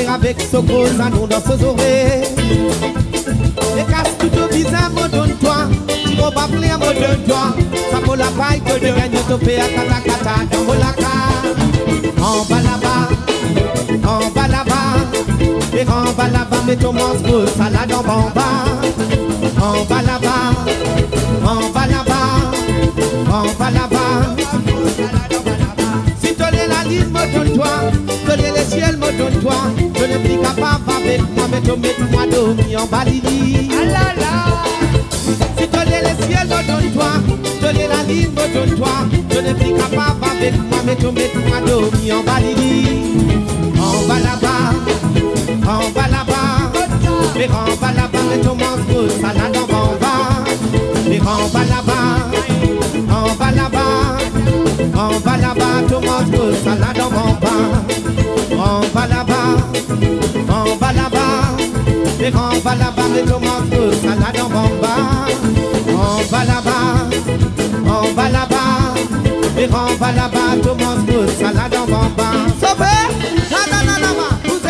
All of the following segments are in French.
Avec ce gros anon dans ses oreilles. Les casses tout au visage, me donne-toi. Tu vas pas plaire, me donne-toi. Ça vaut la paille que de gagner ton pays à Katakata dans Molaka. En bas là-bas, en bas là-bas. Et en bas là-bas, mets ton monstre, salade en bamba. En bas là-bas, en bas là-bas, en bas là-bas. Si tu l'es la ligne, me donne-toi. Donner les ciels, me donne-toi. Je ne suis capable avec moi, mais tu mets-moi dormi en balili. Si donner les ciels, me donne-toi. Donner la ligne, me donne-toi. Je ne suis capable avec moi, mais tu mets-moi dormi en balili. En bas là-bas, en bas là-bas. Les en bas là-bas, mais tu manges salade en bamba. Les en bas là-bas, en bas là-bas. En bas là-bas, tu manges salade en bamba. En bas là-bas, en bas là-bas, les en bas là-bas, les tomates, salade en bamba. En bas là-bas, en bas là-bas, les en bas là-bas, tomates, salade en bamba. Sauvé, là-bas, vous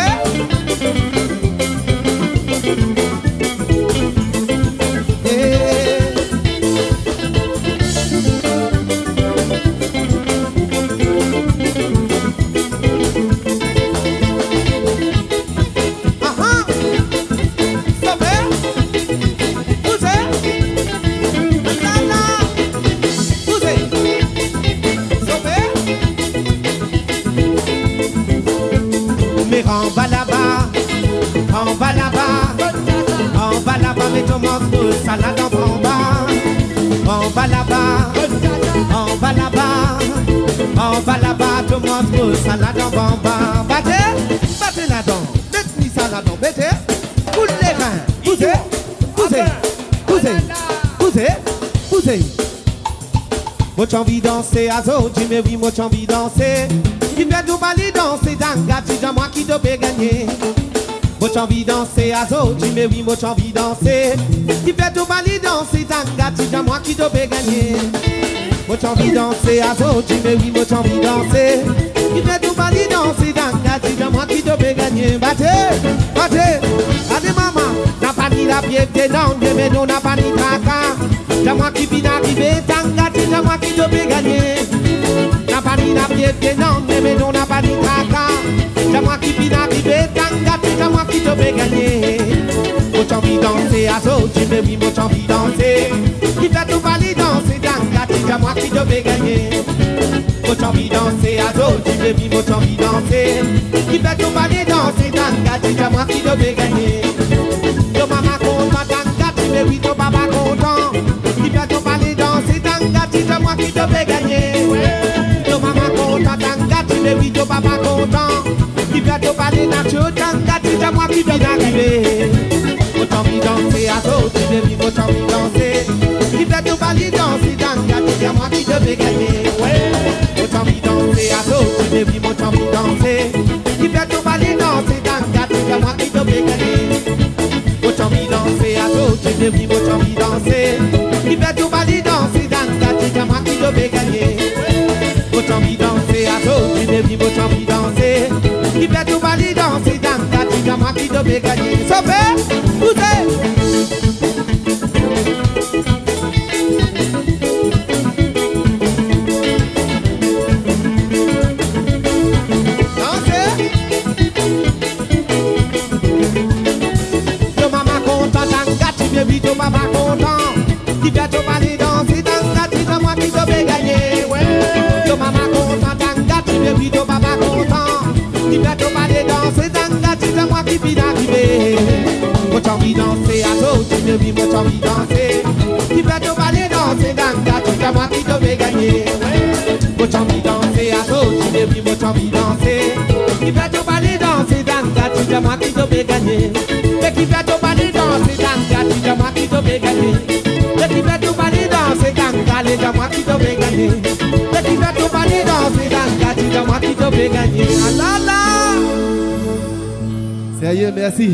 et tomate, salade en bamba. On va là-bas, on va là-bas, on va là-bas, tomate, salade en bamba. Battez là-dedans, mettez ça là-dedans, mettez. Poussez les reins, poussez. Moi j'ai envie de danser, azo, dis mais oui, moi j'ai envie de danser. Qui fait tout bali danser, danga, tu dis moi qui te peux gagner. Moi j'ai envie de danser, azo, dis mais oui, moi j'ai envie de danser. Qui fait tout bali danser, danga, tu dis moi qui te peux gagner. Moi j'ai envie de danser, azo, dis mais oui, moi j'ai envie de danser. Qui fait tout bali danser, danga, tu dis moi qui te peux gagner. Battez, allez maman, n'a pas ni la pied, t'es non, mais non, n'a pas ni caca. C'est moi qui viens d'arriver, tanga, c'est moi qui te peux gagner. N'a pas ni la pied, non, mais non, n'a pas ni caca. C'est moi qui viens d'arriver, tanga, c'est moi qui te peux gagner. Moi j'ai envie de danser, azo, tu me dis, moi j'ai envie de danser. Qui fait tout valer danser, tanga, c'est moi qui te peux gagner. Moi j'ai envie de danser, azo, tu me dis, moi j'ai envie de danser. Qui fait tout valer danser, tanga, c'est moi qui te peux gagner. Yo maman content, tanga, tu me dis, ton papa content. Qui fait ton balai danser, tanga, c'est moi qui te vais gagner. Ton maman content, tanga, tu me dis, ton papa content. Qui fait ton balai nacho, tanga, c'est moi qui vais d'arriver. Moi j'ai envie de danser, azo, tu me dis, moi j'ai envie de danser. Qui fait ton balai danser, tanga, c'est moi qui te vais gagner. Moi j'ai envie de danser, azo, tu me dis, moi j'ai envie de danser. Qui fait ton balai danser, tanga, c'est moi qui te vais gagner. Moi j'ai envie de danser, azo, tu me dis, moi j'ai envie de danser. Qui fait tout bali danser, danga, c'est moi qui te vais gagner. Moi j'ai envie de danser, azo, tu me dis, moi j'ai envie de danser. Qui fait tout bali danser, danga, c'est moi qui te vais gagner. Sauvez, ton papa content, qui fait ton balai danser, tanga, c'est moi qui te vais gagner. Ton maman content, tanga, tu me dis ton papa content, qui fait ton balai danser, tanga, c'est moi qui viens d'arriver. Moi j'ai envie de danser, azo, tu me dis, moi j'ai envie de danser, qui fait ton balai danser, tanga, c'est moi qui te vais gagner. Moi j'ai envie de danser, azo, tu me dis, moi j'ai envie de danser, qui fait ton balai danser, tanga, c'est moi qui te vais gagner. Qui fait ton balai danser, tanga, c'est moi qui te vais gagner. Qui fait ton balai danser, tanga, c'est moi qui te vais gagner. Qui fait ton balai danser, tanga, c'est moi qui te vais gagner. Ah là là! Sérieux, merci.